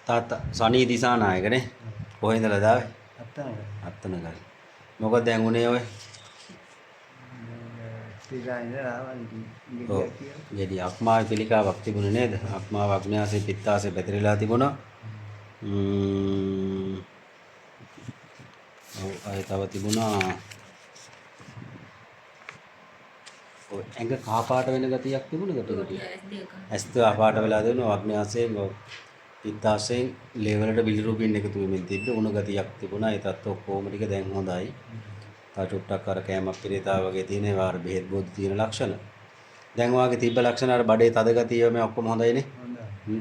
තාත්තා සනී දිසානායකනේ කොහේ ඉඳලා දාවේ? අත්තනගල්. මොකද දැන් උනේ ඔය? ඔව්. ගෙඩි අක්මාවේ පිළිකාවක් තිබුණේ නේද? අක්මාව අග්න්‍යාසය පිත්තාසය පැතිරලා තිබුණා. ඔව් අය තව තිබුණා. ඔය ඇඟ කහ පාට වෙන ගතියක් තිබුණේ ටික. ඇස් දෙක පාට වෙලා දෙනවා අග්න්‍යාසයෙන් පිත්තාසයෙන් ලේවලට බිලිරුබින් එකතු වෙමින් තිබ්බ උණු ගතියක් තිබුණා. ඒ තත්ත්ව ඔක්කොම ටික දැන් හොඳයි. තා චුට්ටක් අර කෑමක් පිළිතාව වගේ තියෙන ඒවා අර බෙහෙත් බෝධි තියෙන ලක්ෂණ. දැන් වාගේ තිබ්බ ලක්ෂණ අර බඩේ තද ගතිය මේ ඔක්කොම හොඳයිනේ. හොඳයි.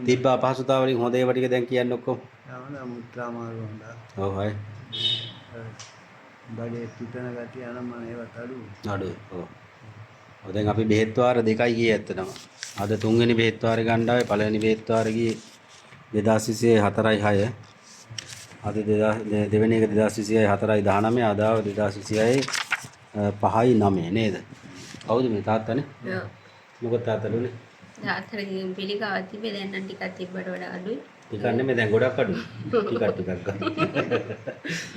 තිබ්බ අපහසුතාව වලින් හොඳ ඒවා ටික දැන් කියන්න ඔක්කොම. හොඳයි මුත්‍රා මාරු හොඳයි. ඔව් හයි. බඩේ පිටන ගතිය නම් මම ඒවත් අඩුයි. ඔව්. ඔය දැන් අපි බෙහෙත් වාර දෙකයි ගියේ ඇත්තටම. අද තුන්වෙනි බෙහෙත් වාරේ ගන්න ආවේ පළවෙනි බෙහෙත් වාරේ ගියේ 2024 4යි 6. අද දෙවෙනි එක 2026 4යි 19 අද ආව 2026 5යි 9 නේද? කවුද මේ තාත්තනේ? ඔව්. මොකද තාත්තලුනේ? තාත්තගේ පිළිකාවක් තිබ්බේ දැන් නම් ටිකක් තිබ්බට වඩා අඩුයි. ටිකක් නෙමෙයි දැන් ගොඩක් අඩුයි. ටිකක් ගන්න.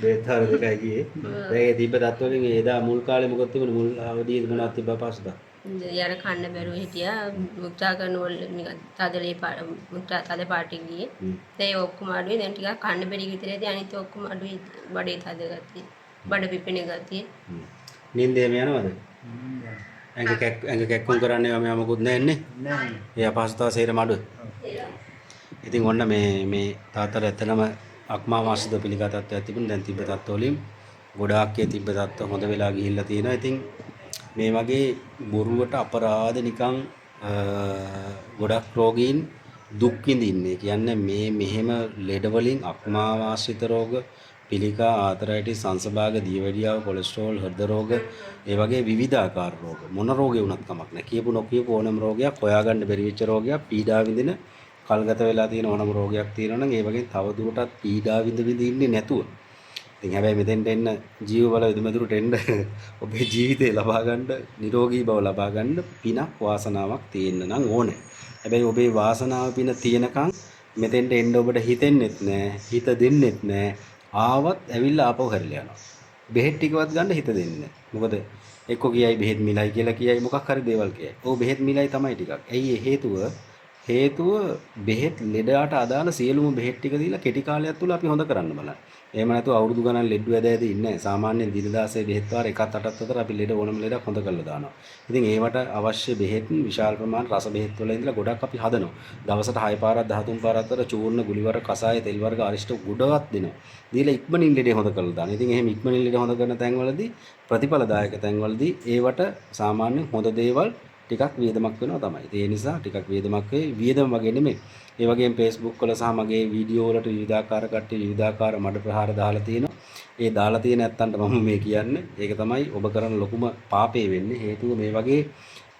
බේතර දෙකයි ගියේ. දැන් ඒ තිබ්බ තත්ත්වවලින් එදා මුල් කාලේ මොකද තිබුණේ මුල් අවදියේ මොනවද තිබ්බ පස්සට? යාර කන්න බැරුව හිටියා මුත්‍රා කරනවල නිකන් තදලේ මුත්‍රා තද පාටි ගියේ. දැන් ඒ ඔක්කොම අඩුයි. දැන් ටිකක් කන්න බැරි විතරේදී අනිත් ඔක්කොම අඩුයි. බඩේ තද ගතිය. බඩ පිපෙන ගතිය. නින්දේම යනවද? ඇඟ කැක්කුම් කරන්නේ මම මොකුත් නැන්නේ. නෑ. ඒ අපහසුතාව සේරම අඩුයි. ඉතින් ඔන්න මේ තාත්තට ඇත්තටම අක්මා මාසද පිළිගත් තත්ත්වයක් තිබුණා. දැන් තිබ්බ තත්ත්ව වලින් ගොඩාක් ඒ තිබ්බ තත්ත්ව හොඳ වෙලා ගිහිල්ලා තියෙනවා. ඉතින් මේ වගේ බොරුවට අපරාධ නිකන් ගොඩක් රෝගීන් දුක් විඳින්නේ. කියන්නේ මේ මෙහෙම ලෙඩ වලින් අක්මා වාසිත රෝග, පිළිකා, ආතරයිටිස්, සංසභාග, දියවැඩියාව, කොලෙස්ටරෝල්, හෘද රෝග, ඒ වගේ විවිධාකාර රෝග. මොන රෝගේ වුණත් කමක් නැහැ. කියපු නොකියපු ඕනම රෝගයක්, හොයාගන්න බැරි වෙච්ච රෝගයක්, පීඩා විඳින කල්ගත වෙලා තියෙන ඕනම රෝගයක් තියෙනවා නම් ඒ වගේ තව දුරටත් පීඩා විඳ ඉන්නේ නැතුව. ඉතින් හැබැයි මෙතෙන්ට එන්න ජීව බල විදුමෙදුරට එන්න ඔබේ ජීවිතේ ලබා ගන්න නිරෝගී බව ලබා ගන්න පිනක් වාසනාවක් තියෙන්න නම් ඕනේ. හැබැයි ඔබේ වාසනාව පින තියෙනකන් මෙතෙන්ට එන්න ඔබට හිතෙන්නෙත් නැහැ, හිත දෙන්නෙත් නැහැ. ආවත් ඇවිල්ලා ආපහු හැරිලා යනවා. බෙහෙත් ටිකවත් ගන්න හිත දෙන්නේ නැහැ. මොකද එක්ක කියයි බෙහෙත් මිලයි කියලා කියයි මොකක් හරි දේවල් කියයි. ඔව් බෙහෙත් මිලයි තමයි ටිකක්. ඇයි හේතුව බෙහෙත් ලෙඩට අදාළ සියලුම බෙහෙත් ටික දීලා කෙටි කාලයක් තුල අපි හොඳ කරන්න බලන්න. එහෙම නැතුව අවුරුදු ගණන් ලෙඩ ඇද ඉන්නේ නැහැ. සාමාන්‍යයෙන් දිනදාසේ බෙහෙත් වාර 1-8ක් අතර අපි ලෙඩ ඕනම ලෙඩක් හොඳ කරලා දානවා. ඉතින් ඒවට අවශ්‍ය බෙහෙත් විශාල ප්‍රමාණ රස බෙහෙත් වල ඉඳලා ගොඩක් අපි හදනවා. දවසට 6 පාරක් 13 පාරක් අතර චූර්ණ, ගුලිවර, කසාය, තෙල් වර්ග, අරිෂ්ට ගොඩවත් දෙනවා. දීලා ඉක්මනින් ලෙඩේ හොඳ කරලා දානවා. ඉතින් එහෙම ඉක්මනින් ලෙඩ හොඳ කරන තැන්වලදී ප්‍රතිඵලදායක තැන්වලදී ඒවට සාමාන්‍ය හොඳ දේවල් ටිකක් වියදමක් වෙනවා තමයි. ඒ නිසා ටිකක් වියදමක් වෙයි. වියදම වගේ නෙමෙයි. ඒ වගේම Facebook වල සහ මගේ වීඩියෝ වලට විවිධාකාර කට්ටිය විවිධාකාර මඩ ප්‍රහාර දාලා තියෙනවා. ඒ දාලා තියෙන නැත්තන්ට මම මේ කියන්නේ. ඒක තමයි ඔබ කරන ලොකුම පාපේ වෙන්නේ. හේතුව මේ වගේ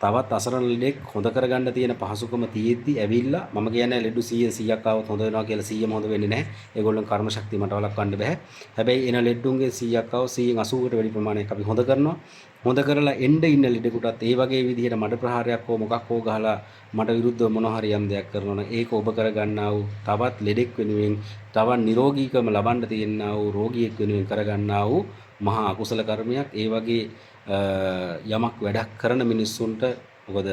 තවත් අසරණ ලෙඩෙක් හොඳ කරගන්න තියෙන පහසුකම තියෙද්දි ඇවිල්ලා මම කියන්නේ ලෙඩු 100ක් ආවොත් හොඳ වෙනවා කියලා 100ම හොඳ වෙන්නේ නැහැ. ඒගොල්ලන් කර්ම ශක්තිය මට වළක්වන්න බෑ. හැබැයි එන ලෙඩුන්ගේ 100ක් ආවොත් 180කට වැඩි ප්‍රමාණයක් අපි හොඳ කරනවා. හොඳ කරලා එන්න ඉන්න ලෙඩෙකුටත් ඒ වගේ විදිහට මඩ ප්‍රහාරයක් හෝ මොකක් හෝ ගහලා මට විරුද්ධව මොන හරි යම් දෙයක් කරනවා නම් ඒක ඔබ කරගන්නා වූ තවත් ලෙඩෙක් වෙනුවෙන් තවත් නිරෝගීකම ලබන්න තියෙනා වූ රෝගියෙක් වෙනුවෙන් කරගන්නා වූ මහා අකුසල කර්මයක්. ඒ වගේ යමක් වැඩක් කරන මිනිස්සුන්ට මොකද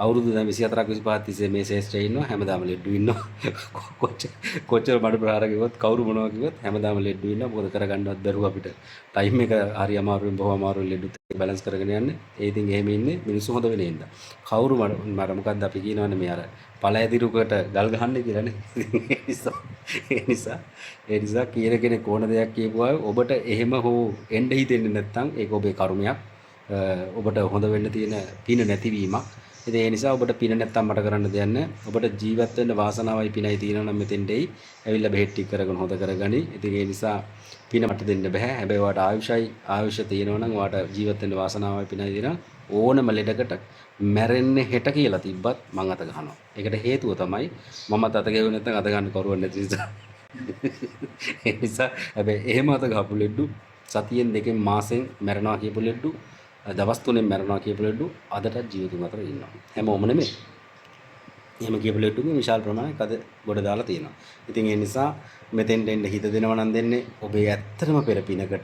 අවුරුදු දැන් 24ක් 25ක් තිස්සේ මේ ශේෂ්ත්‍රයේ ඉන්නවා හැමදාම ලෙඩ්ඩු ඉන්නවා කොච්චර බඩ ප්‍රහාර කිව්වත් කවුරු මොනවා කිව්වත් හැමදාම ලෙඩ්ඩු ඉන්නවා මොකද කරගන්නවත් බැරුව අපිට ටයිම් එක හරි අමාරුවෙන් බොහොම අමාරුවෙන් ලෙඩ්ඩුත් බැලන්ස් කරගෙන යන්නේ ඒ ඉතින් එහෙම ඉන්නේ මිනිස්සු හොඳ වෙන්නේ ඉඳලා කවුරු මට මොකද්ද අපි කියනවනේ මේ අර පළයදිරුකට ගල් ගහන්නේ කියලානේ ඒ නිසා කියන කෙනෙක් ඕන දෙයක් කියපුවා ඔබට එහෙම හෝ එන්න හිතෙන්නේ නැත්නම් ඒක ඔබේ කර්මයක් ඔබට හොඳ වෙන්න තියෙන පින නැතිවීමක්. ඉතින් ඒ නිසා ඔබට පින නැත්තම් මට කරන්න දෙයක් නැහැ. ඔබට ජීවත් වෙන්න වාසනාවයි පිනයි තියෙනවා නම් මෙතෙන්ට එයි. ඇවිල්ලා බෙහෙත් ටික කරගෙන හොඳ කරගනි. ඉතින් ඒ නිසා පින මට දෙන්න බෑ. හැබැයි ඔයාට ආයුෂ තියෙනවා නම් ඔයාට ජීවත් වෙන්න වාසනාවයි පිනයි තියෙනවා. ඕනම ලෙඩකට මැරෙන්නේ හෙට කියලා තිබ්බත් මං අත ගහනවා. ඒකට හේතුව තමයි මමත් අත ගෙවුවේ නැත්නම් අත ගන්න කරුවක් නැති නිසා. ඒ නිසා හැබැයි එහෙම අත ගහපු ලෙඩු සතියෙන් දෙකෙන් මාසෙන් මැරෙනවා කියපු ලෙඩු දවස් 3ෙන් මැරෙනවා කියපු ලෙඩු අදටත් ජීවිතුන් අතර ඉන්නවා. හැමෝම නෙමෙයි. එහෙම කියපු ලෙට්ටුන්ගේ විශාල ප්‍රමාණයක් අද ගොඩ දාලා තියෙනවා. ඉතින් ඒ නිසා මෙතෙන්ට එන්න හිත දෙනවා නම් දෙන්නේ ඔබේ ඇත්තටම පෙර පිනකට